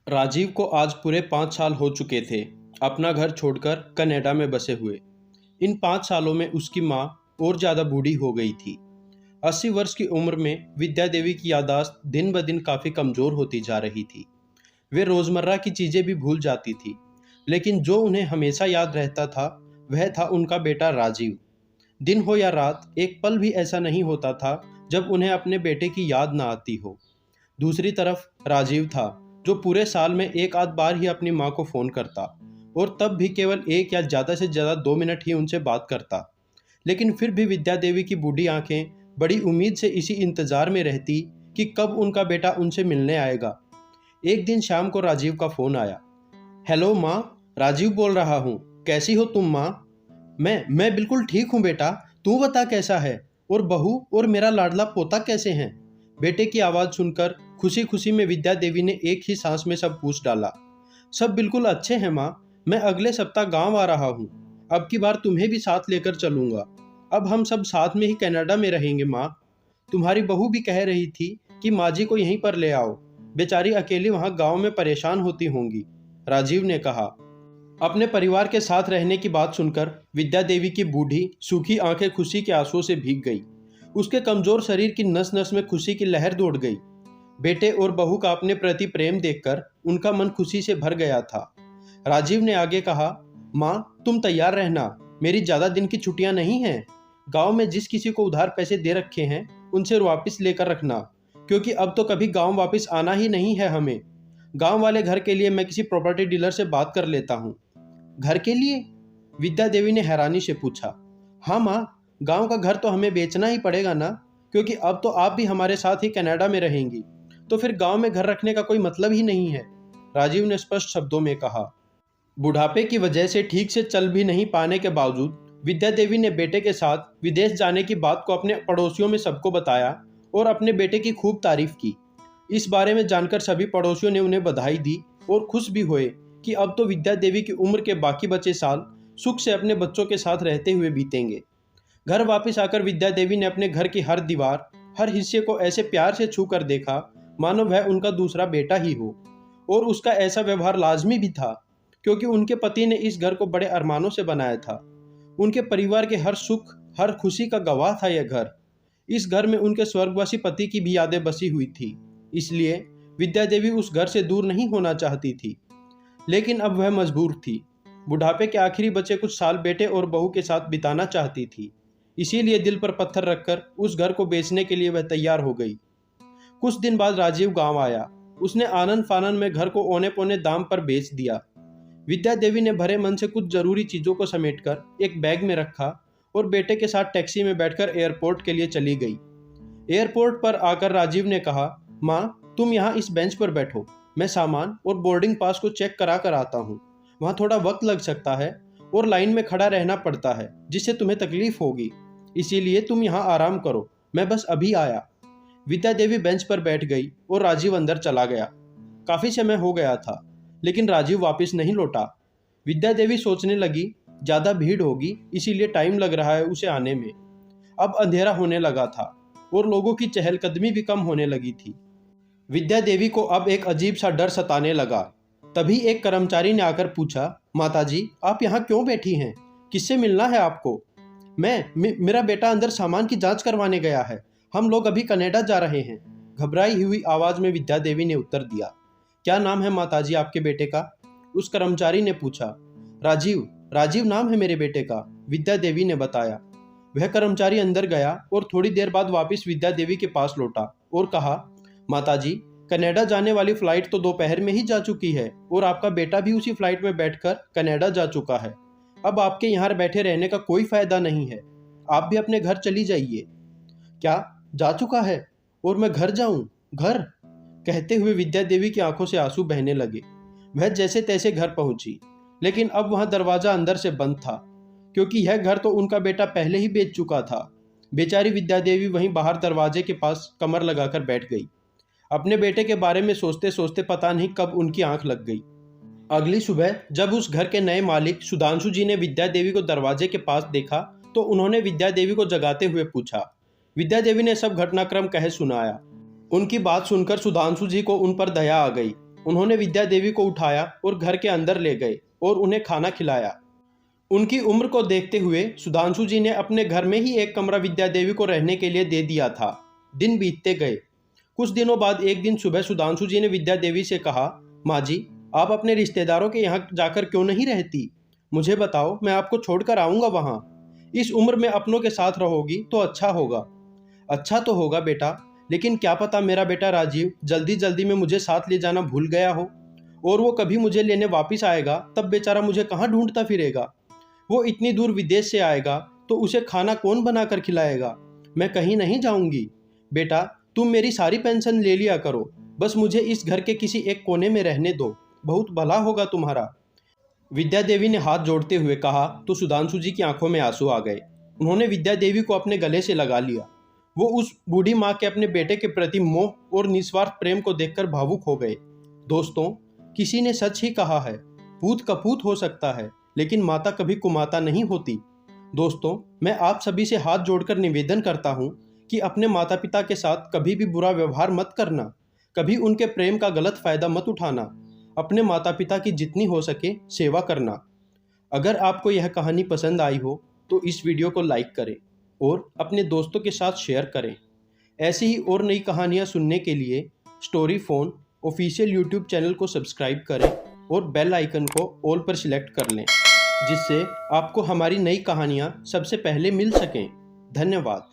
राजीव को आज पूरे 5 साल हो चुके थे अपना घर छोड़कर कनाडा में बसे हुए। इन 5 सालों में उसकी माँ और ज़्यादा बूढ़ी हो गई थी। 80 वर्ष की उम्र में विद्या देवी की याददाश्त दिन ब दिन काफ़ी कमज़ोर होती जा रही थी। वे रोज़मर्रा की चीज़ें भी भूल जाती थी, लेकिन जो उन्हें हमेशा याद रहता था वह था उनका बेटा राजीव। दिन हो या रात, एक पल भी ऐसा नहीं होता था जब उन्हें अपने बेटे की याद ना आती हो। दूसरी तरफ राजीव था, जो पूरे साल में एक आध बार ही अपनी माँ को फ़ोन करता, और तब भी केवल एक या ज़्यादा से ज़्यादा 2 मिनट ही उनसे बात करता। लेकिन फिर भी विद्या देवी की बूढ़ी आंखें बड़ी उम्मीद से इसी इंतज़ार में रहती कि कब उनका बेटा उनसे मिलने आएगा। एक दिन शाम को राजीव का फ़ोन आया। हेलो माँ, राजीव बोल रहा हूँ। कैसी हो तुम माँ? मैं बिल्कुल ठीक हूँ बेटा, तू बता कैसा है? और बहू और मेरा लाडला पोता कैसे हैं? बेटे की आवाज़ सुनकर खुशी खुशी में विद्या देवी ने एक ही सांस में सब पूछ डाला। सब बिल्कुल अच्छे हैं माँ, मैं अगले सप्ताह गांव आ रहा हूँ। अब की बार तुम्हें भी साथ लेकर चलूंगा। अब हम सब साथ में ही कनाडा में रहेंगे माँ। तुम्हारी बहू भी कह रही थी कि माँ जी को यहीं पर ले आओ, बेचारी अकेली वहाँ गांव में परेशान होती होंगी, राजीव ने कहा। अपने परिवार के साथ रहने की बात सुनकर विद्या देवी की बूढ़ी सूखी आंखें खुशी के आंसुओं से भीग गई। उसके कमजोर शरीर की नस नस में खुशी की लहर दौड़ गई। बेटे और बहू का अपने प्रति प्रेम देखकर उनका मन खुशी से भर गया था। राजीव ने आगे कहा, माँ तुम तैयार रहना, मेरी ज़्यादा दिन की छुट्टियां नहीं हैं। गांव में जिस किसी को उधार पैसे दे रखे हैं उनसे वापस लेकर रखना, क्योंकि अब तो कभी गांव वापस आना ही नहीं है हमें। गांव वाले घर के लिए मैं किसी प्रॉपर्टी डीलर से बात कर लेता हूँ। घर के लिए? विद्या देवी ने हैरानी से पूछा। हाँ माँ, गांव का घर तो हमें बेचना ही पड़ेगा ना, क्योंकि अब तो आप भी हमारे साथ ही कनाडा में रहेंगी, तो फिर गांव में घर रखने का कोई मतलब ही नहीं है, राजीव ने स्पष्ट शब्दों में कहा। बुढ़ापे की वजह से ठीक से चल भी नहीं पाने के बावजूद विद्या देवी ने बेटे के साथ विदेश जाने की बात को अपने पड़ोसियों में सबको बताया और अपने बेटे की खूब तारीफ की। इस बारे में जानकर सभी पड़ोसियों ने उन्हें बधाई दी और खुश भी हुए कि अब तो विद्या देवी की उम्र के बाकी बचे साल सुख से अपने बच्चों के साथ रहते हुए बीतेंगे। घर वापस आकर विद्या देवी ने अपने घर की हर दीवार, हर हिस्से को ऐसे प्यार से छू कर देखा मानो वह उनका दूसरा बेटा ही हो। और उसका ऐसा व्यवहार लाजमी भी था, क्योंकि उनके पति ने इस घर को बड़े अरमानों से बनाया था। उनके परिवार के हर सुख, हर खुशी का गवाह था यह घर। इस घर में उनके स्वर्गवासी पति की भी यादें बसी हुई थी, इसलिए विद्या देवी उस घर से दूर नहीं होना चाहती थी। लेकिन अब वह मजबूर थी। बुढ़ापे के आखिरी बचे कुछ साल बेटे और बहू के साथ बिताना चाहती थी। इसीलिए दिल पर पत्थर रखकर उस घर को बेचने के लिए वह तैयार हो गई। कुछ दिन बाद राजीव गांव आया। उसने आनन फानन में घर को औने पौने दाम पर बेच दिया। विद्या देवी ने भरे मन से कुछ जरूरी चीजों को समेटकर एक बैग में रखा और बेटे के साथ टैक्सी में बैठकर एयरपोर्ट के लिए चली गई। एयरपोर्ट पर आकर राजीव ने कहा, माँ तुम यहाँ इस बेंच पर बैठो, मैं सामान और बोर्डिंग पास को चेक करा कर आता हूँ। वहाँ थोड़ा वक्त लग सकता है और लाइन में खड़ा रहना पड़ता है, जिससे तुम्हें तकलीफ होगी, इसीलिए तुम यहाँ आराम करो, मैं बस अभी आया। विद्या देवी बेंच पर बैठ गई और राजीव अंदर चला गया। काफ़ी समय हो गया था, लेकिन राजीव वापस नहीं लौटा। विद्या देवी सोचने लगी, ज़्यादा भीड़ होगी, इसीलिए टाइम लग रहा है उसे आने में। अब अंधेरा होने लगा था और लोगों की चहलकदमी भी कम होने लगी थी। विद्या देवी को अब एक अजीब सा डर सताने लगा। तभी एक कर्मचारी ने आकर पूछा, माताजी आप यहाँ क्यों बैठी हैं? किससे मिलना है आपको? मेरा बेटा अंदर सामान की जांच करवाने गया है, हम लोग अभी कनाडा जा रहे हैं, घबराई हुई आवाज़ में विद्या देवी ने उत्तर दिया। क्या नाम है माताजी आपके बेटे का? उस कर्मचारी ने पूछा। राजीव, राजीव नाम है मेरे बेटे का, विद्या देवी ने बताया। वह कर्मचारी अंदर गया और थोड़ी देर बाद वापस विद्या देवी के पास लौटा और कहा, माताजी कनाडा जाने वाली फ्लाइट तो दोपहर में ही जा चुकी है और आपका बेटा भी उसी फ्लाइट में बैठकर कनाडा जा चुका है। अब आपके यहाँ बैठे रहने का कोई फायदा नहीं है, आप भी अपने घर चली जाइए। क्या जा चुका है और मैं घर जाऊं? घर? कहते हुए विद्या देवी की आंखों से आंसू बहने लगे। वह जैसे तैसे घर पहुंची, लेकिन अब वहां दरवाजा अंदर से बंद था, क्योंकि यह घर तो उनका बेटा पहले ही बेच चुका था। बेचारी विद्या देवी वहीं बाहर दरवाजे के पास कमर लगाकर बैठ गई। अपने बेटे के बारे में सोचते सोचते पता नहीं कब उनकी आंख लग गई। अगली सुबह जब उस घर के नए मालिक सुधांशु जी ने विद्या देवी को दरवाजे के पास देखा, तो उन्होंने विद्या देवी को जगाते हुए पूछा। विद्या देवी ने सब घटनाक्रम कह सुनाया। उनकी बात सुनकर सुधांशु जी को उन पर दया आ गई। उन्होंने विद्या देवी को उठाया और घर के अंदर ले गए और उन्हें खाना खिलाया। उनकी उम्र को देखते हुए सुधांशु जी ने अपने घर में ही एक कमरा विद्या देवी को रहने के लिए दे दिया था। दिन बीतते गए। कुछ दिनों बाद एक दिन सुबह सुधांशु जी ने विद्या देवी से कहा, माँ जी, आप अपने रिश्तेदारों के यहाँ जाकर क्यों नहीं रहती? मुझे बताओ, मैं आपको छोड़कर आऊँगा वहाँ। इस उम्र में अपनों के साथ रहोगी तो अच्छा होगा। अच्छा तो होगा बेटा, लेकिन क्या पता मेरा बेटा राजीव जल्दी जल्दी में मुझे साथ ले जाना भूल गया हो, और वो कभी मुझे लेने वापस आएगा तब बेचारा मुझे कहाँ ढूंढता फिरेगा। वो इतनी दूर विदेश से आएगा तो उसे खाना कौन बनाकर खिलाएगा? मैं कहीं नहीं जाऊंगी। बेटा, तुम मेरी सारी पेंशन ले लिया करो, बस मुझे इस घर के किसी एक कोने में रहने दो, बहुत भला होगा तुम्हारा। विद्या देवी ने हाथ जोड़ते हुए कहा तो सुधांशु जी की आंखों में आंसू आ गए। उन्होंने विद्या देवी को अपने गले से लगा लिया। वो उस बूढ़ी माँ के अपने बेटे के प्रति मोह और निस्वार्थ प्रेम को देखकर भावुक हो गए। दोस्तों, किसी ने सच ही कहा है, पूत कपूत हो सकता है लेकिन माता कभी कुमाता नहीं होती। दोस्तों, मैं आप सभी से हाथ जोड़कर निवेदन करता हूँ कि अपने माता पिता के साथ कभी भी बुरा व्यवहार मत करना, कभी उनके प्रेम का गलत फायदा मत उठाना, अपने माता पिता की जितनी हो सके सेवा करना। अगर आपको यह कहानी पसंद आई हो तो इस वीडियो को लाइक करें और अपने दोस्तों के साथ शेयर करें। ऐसी ही और नई कहानियाँ सुनने के लिए story phone official YouTube channel को सब्सक्राइब करें और बेल आइकन को ऑल पर सिलेक्ट कर लें, जिससे आपको हमारी नई कहानियाँ सबसे पहले मिल सकें। धन्यवाद।